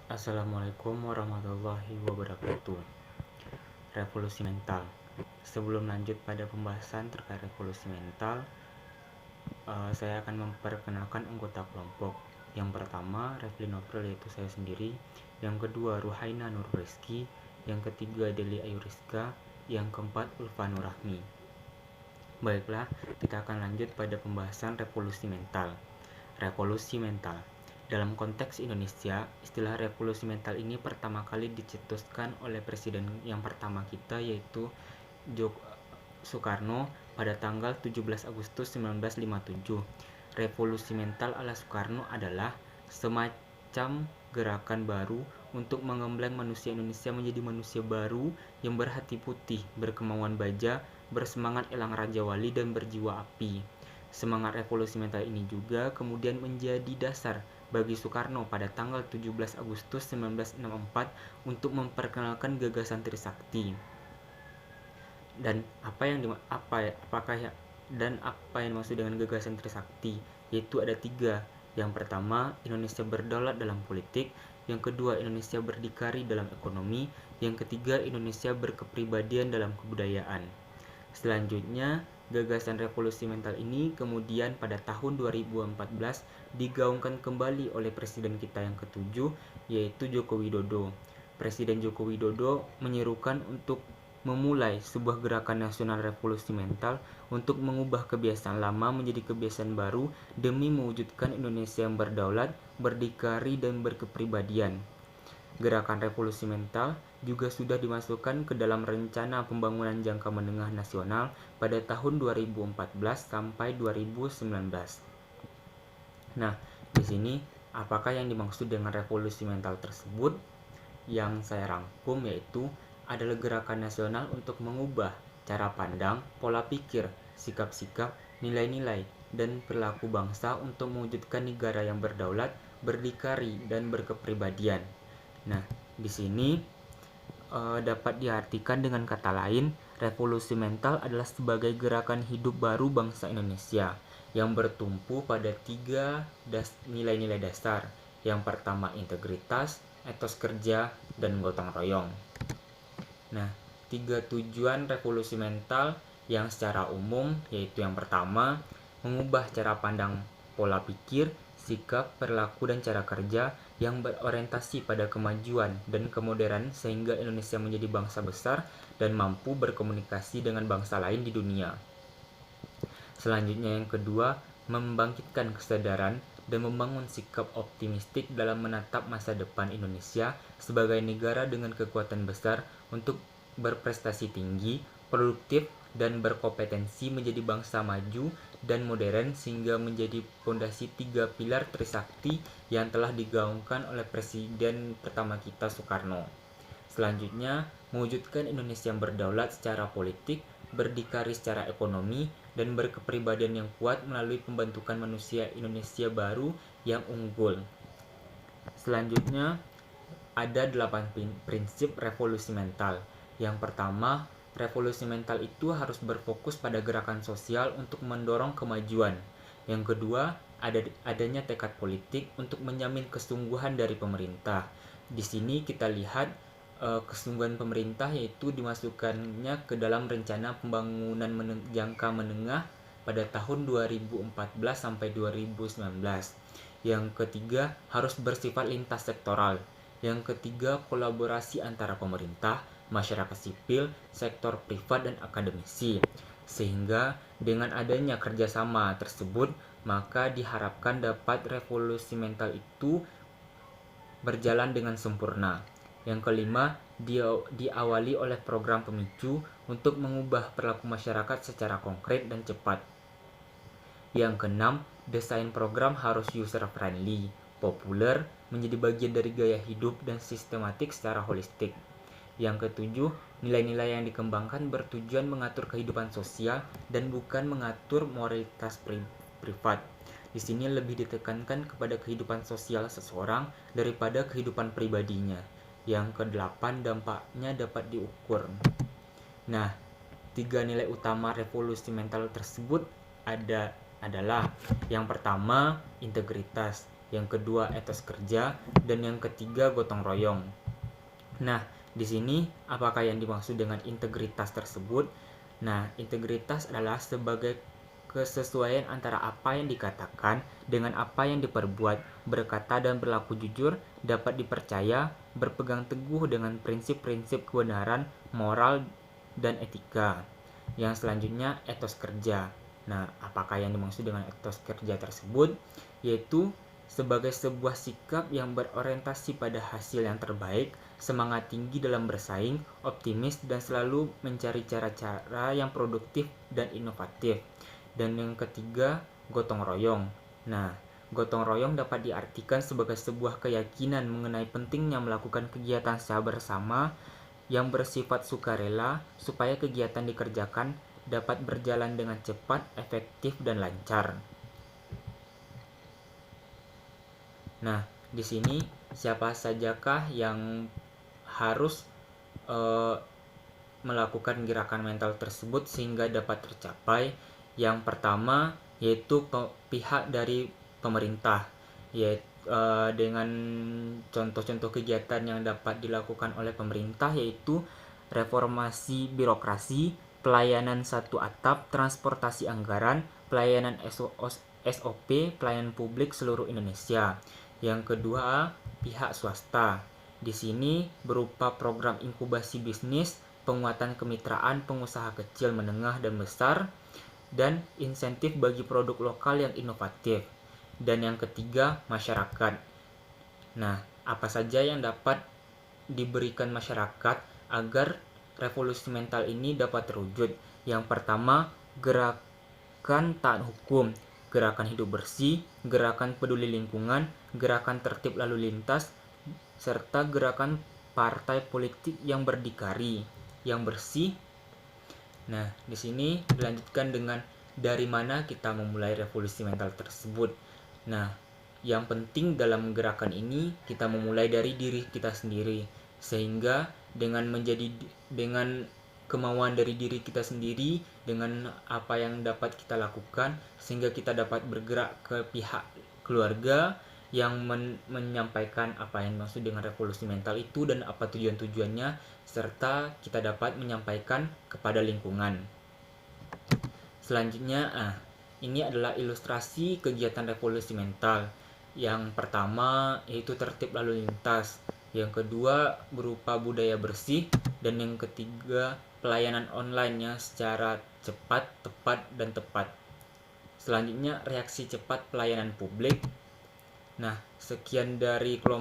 Assalamualaikum warahmatullahi wabarakatuh. Revolusi mental. Sebelum lanjut pada pembahasan terkait revolusi mental, saya akan memperkenalkan anggota kelompok. Yang pertama, Refli Novel, yaitu saya sendiri. Yang kedua, Ruhaina Nur Rizky. Yang ketiga, Deli Ayu Rizka. Yang keempat, Ulfa Nurahmi. Baiklah, kita akan lanjut pada pembahasan revolusi mental. Revolusi mental. Dalam konteks Indonesia, istilah revolusi mental ini pertama kali dicetuskan oleh presiden yang pertama kita, yaitu Soekarno pada tanggal 17 Agustus 1957. Revolusi mental ala Soekarno adalah semacam gerakan baru untuk menggembleng manusia Indonesia menjadi manusia baru yang berhati putih, berkemauan baja, bersemangat elang Raja Wali, dan berjiwa api. Semangat revolusi mental ini juga kemudian menjadi dasar bagi Soekarno pada tanggal 17 Agustus 1964 untuk memperkenalkan gagasan Trisakti. Dan apa yang dimaksud dengan gagasan Trisakti, yaitu ada 3. Yang pertama, Indonesia berdaulat dalam politik. Yang kedua, Indonesia berdikari dalam ekonomi. Yang ketiga, Indonesia berkepribadian dalam kebudayaan. Selanjutnya, gagasan revolusi mental ini kemudian pada tahun 2014 digaungkan kembali oleh presiden kita yang ketujuh, yaitu Joko Widodo. Presiden Joko Widodo menyerukan untuk memulai sebuah gerakan nasional revolusi mental untuk mengubah kebiasaan lama menjadi kebiasaan baru demi mewujudkan Indonesia yang berdaulat, berdikari, dan berkepribadian. Gerakan revolusi mental juga sudah dimasukkan ke dalam rencana pembangunan jangka menengah nasional pada tahun 2014 sampai 2019. Nah, di sini apakah yang dimaksud dengan revolusi mental tersebut? Yang saya rangkum yaitu adalah gerakan nasional untuk mengubah cara pandang, pola pikir, sikap-sikap, nilai-nilai, dan perilaku bangsa untuk mewujudkan negara yang berdaulat, berdikari, dan berkepribadian. Nah, di sini dapat diartikan dengan kata lain, revolusi mental adalah sebagai gerakan hidup baru bangsa Indonesia yang bertumpu pada 3 nilai-nilai dasar. Yang pertama, integritas, etos kerja, dan gotong royong. Nah, 3 tujuan revolusi mental yang secara umum yaitu yang pertama, mengubah cara pandang, pola pikir, sikap, perilaku, dan cara kerja yang berorientasi pada kemajuan dan kemodernan sehingga Indonesia menjadi bangsa besar dan mampu berkomunikasi dengan bangsa lain di dunia. Selanjutnya yang kedua, membangkitkan kesadaran dan membangun sikap optimistik dalam menatap masa depan Indonesia sebagai negara dengan kekuatan besar untuk berprestasi tinggi, produktif, dan berkompetensi menjadi bangsa maju dan modern sehingga menjadi fondasi 3 pilar Trisakti yang telah digaungkan oleh Presiden pertama kita Soekarno. Selanjutnya, mewujudkan Indonesia yang berdaulat secara politik, berdikari secara ekonomi, dan berkepribadian yang kuat melalui pembentukan manusia Indonesia baru yang unggul. Selanjutnya, ada 8 prinsip revolusi mental. Yang pertama, revolusi mental itu harus berfokus pada gerakan sosial untuk mendorong kemajuan. Yang kedua, adanya tekad politik untuk menjamin kesungguhan dari pemerintah. Di sini kita lihat kesungguhan pemerintah yaitu dimasukkannya ke dalam rencana pembangunan jangka menengah pada tahun 2014 sampai 2019. Yang ketiga, harus bersifat lintas sektoral. Yang ketiga, kolaborasi antara pemerintah, masyarakat sipil, sektor privat, dan akademisi. Sehingga dengan adanya kerjasama tersebut, maka diharapkan dapat revolusi mental itu berjalan dengan sempurna. Yang kelima, diawali oleh program pemicu untuk mengubah perilaku masyarakat secara konkret dan cepat. Yang keenam, desain program harus user friendly, populer, menjadi bagian dari gaya hidup dan sistematik secara holistik. Yang ketujuh, nilai-nilai yang dikembangkan bertujuan mengatur kehidupan sosial dan bukan mengatur moralitas privat. Di sini lebih ditekankan kepada kehidupan sosial seseorang daripada kehidupan pribadinya. Yang kedelapan, dampaknya dapat diukur. Nah, 3 nilai utama revolusi mental tersebut adalah yang pertama, integritas, yang kedua etos kerja, dan yang ketiga gotong royong. Nah, di sini apakah yang dimaksud dengan integritas tersebut? Nah, integritas adalah sebagai kesesuaian antara apa yang dikatakan dengan apa yang diperbuat, berkata dan berlaku jujur, dapat dipercaya, berpegang teguh dengan prinsip-prinsip kebenaran, moral, dan etika. Yang selanjutnya, etos kerja. Nah, apakah yang dimaksud dengan etos kerja tersebut? Yaitu sebagai sebuah sikap yang berorientasi pada hasil yang terbaik, semangat tinggi dalam bersaing, optimis, dan selalu mencari cara-cara yang produktif dan inovatif. Dan yang ketiga, gotong royong. Nah, gotong royong dapat diartikan sebagai sebuah keyakinan mengenai pentingnya melakukan kegiatan secara bersama yang bersifat sukarela supaya kegiatan dikerjakan dapat berjalan dengan cepat, efektif, dan lancar. Nah, di sini siapa sajakah yang harus melakukan gerakan mental tersebut sehingga dapat tercapai? Yang pertama yaitu pihak dari pemerintah, yaitu dengan contoh-contoh kegiatan yang dapat dilakukan oleh pemerintah yaitu reformasi birokrasi, pelayanan satu atap, transportasi anggaran, pelayanan SOP, pelayanan publik seluruh Indonesia. Yang kedua, pihak swasta. Di sini berupa program inkubasi bisnis, penguatan kemitraan pengusaha kecil, menengah, dan besar, dan insentif bagi produk lokal yang inovatif. Dan yang ketiga, masyarakat. Nah, apa saja yang dapat diberikan masyarakat agar revolusi mental ini dapat terwujud? Yang pertama, gerakan taat hukum, gerakan hidup bersih, gerakan peduli lingkungan, gerakan tertib lalu lintas, serta gerakan partai politik yang berdikari, yang bersih. Nah, di sini dilanjutkan dengan dari mana kita memulai revolusi mental tersebut. Nah, yang penting dalam gerakan ini kita memulai dari diri kita sendiri, sehingga dengan kemauan dari diri kita sendiri, dengan apa yang dapat kita lakukan, sehingga kita dapat bergerak ke pihak keluarga yang menyampaikan apa yang dimaksud dengan revolusi mental itu dan apa tujuan-tujuannya, serta kita dapat menyampaikan kepada lingkungan. Selanjutnya, ini adalah ilustrasi kegiatan revolusi mental. Yang pertama yaitu tertib lalu lintas, yang kedua berupa budaya bersih, dan yang ketiga pelayanan online yang secara cepat, tepat, dan tepat. Selanjutnya reaksi cepat pelayanan publik. Nah, sekian dari kelompok